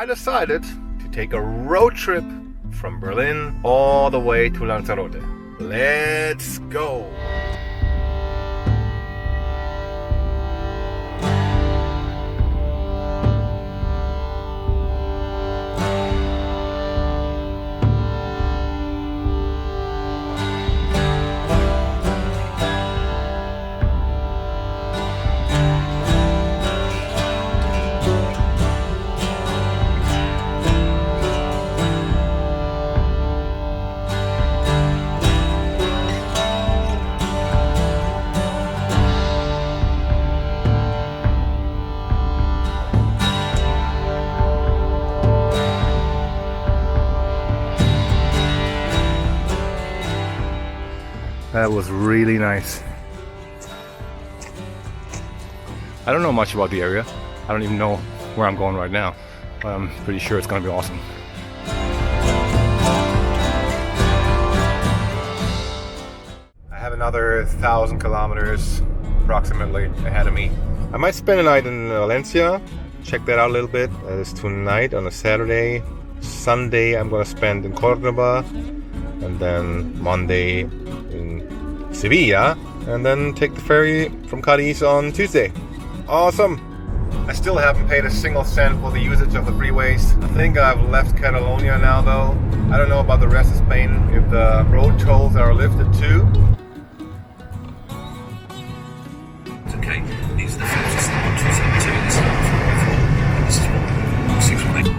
I decided to take a road trip from Berlin all the way to Lanzarote. Let's go! That was really nice. I don't know much about the area. I don't even know where I'm going right now, but I'm pretty sure it's gonna be awesome. I have another 1,000 kilometers approximately ahead of me. I might spend a night in Valencia, check that out a little bit. That is tonight on a Saturday. Sunday I'm gonna spend in Cordoba, and then Monday in Sevilla, and then take the ferry from Cadiz on Tuesday. Awesome! I still haven't paid a single cent for the usage of the freeways. I think I've left Catalonia now though. I don't know about the rest of Spain, if the road tolls are lifted too. It's okay, these are the films that start 272 and this is and this is what 618.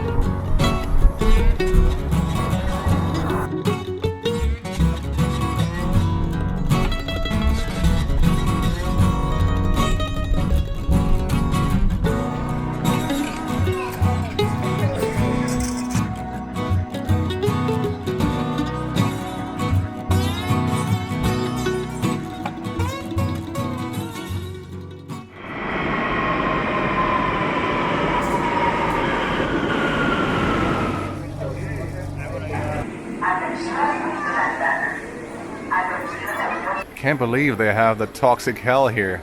Can't believe they have the toxic hell here.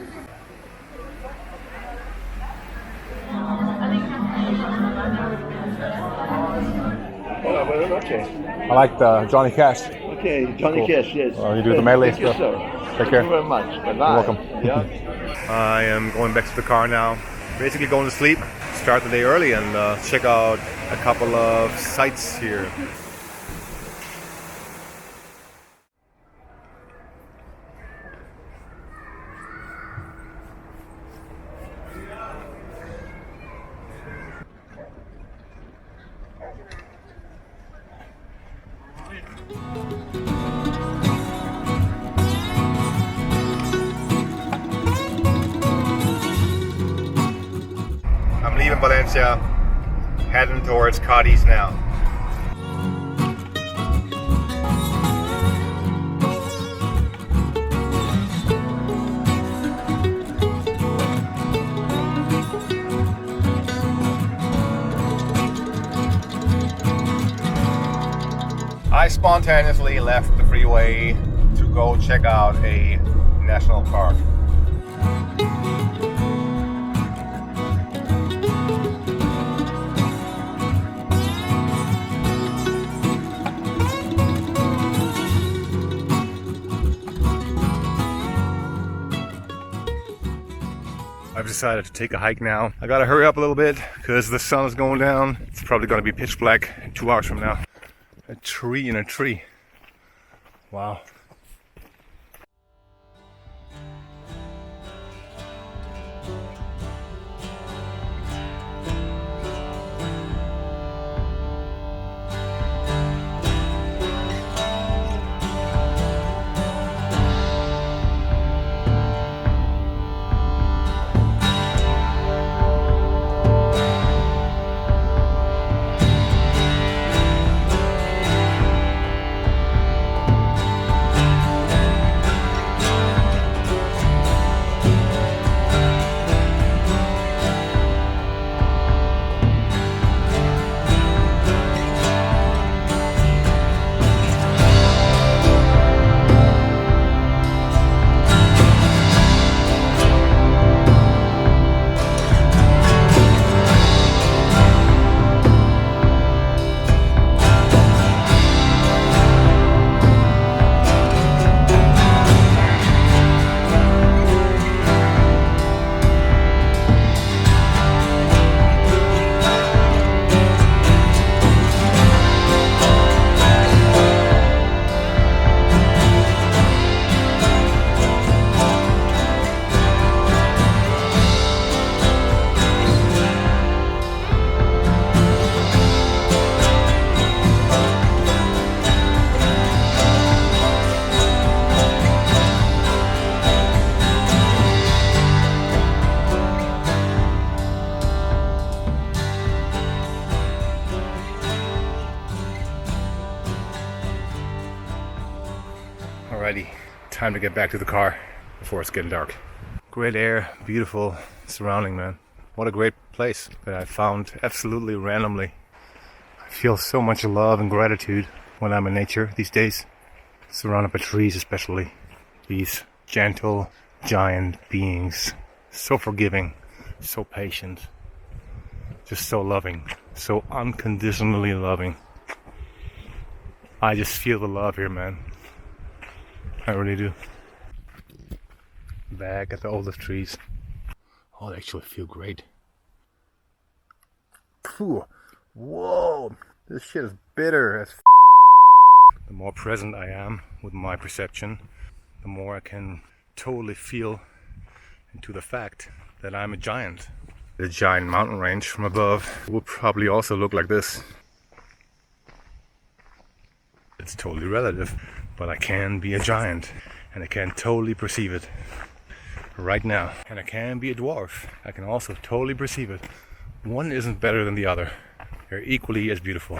Hola, buenas noches. I like the Johnny Cash. Okay, Johnny Cash, yes. You do the medley Thank you, stuff. sir. Take care. Thank you very much. Bye-bye. You're welcome. Yeah. I am going back to the car now. Basically going to sleep, start the day early, and check out a couple of sites here. I'm leaving Valencia, heading towards Cadiz now. I spontaneously left the freeway to go check out a national park. I've decided to take a hike now. I gotta hurry up a little bit because the sun is going down. It's probably gonna be pitch black 2 hours from now. A tree in a tree. Wow. Alrighty, time to get back to the car before it's getting dark. Great air, beautiful surrounding, man. What a great place that I found absolutely randomly. I feel so much love and gratitude when I'm in nature these days. Surrounded by trees especially. These gentle, giant beings. So forgiving, so patient. Just so loving, so unconditionally loving. I just feel the love here, man. I really do. Back at the olive trees. Oh, they actually feel great. Phew. Whoa, this shit is bitter as The more present I am with my perception, the more I can totally feel into the fact that I'm a giant. The giant mountain range from above will probably also look like this. It's totally relative, but I can be a giant and I can totally perceive it right now. And I can be a dwarf. I can also totally perceive it. One isn't better than the other. They're equally as beautiful.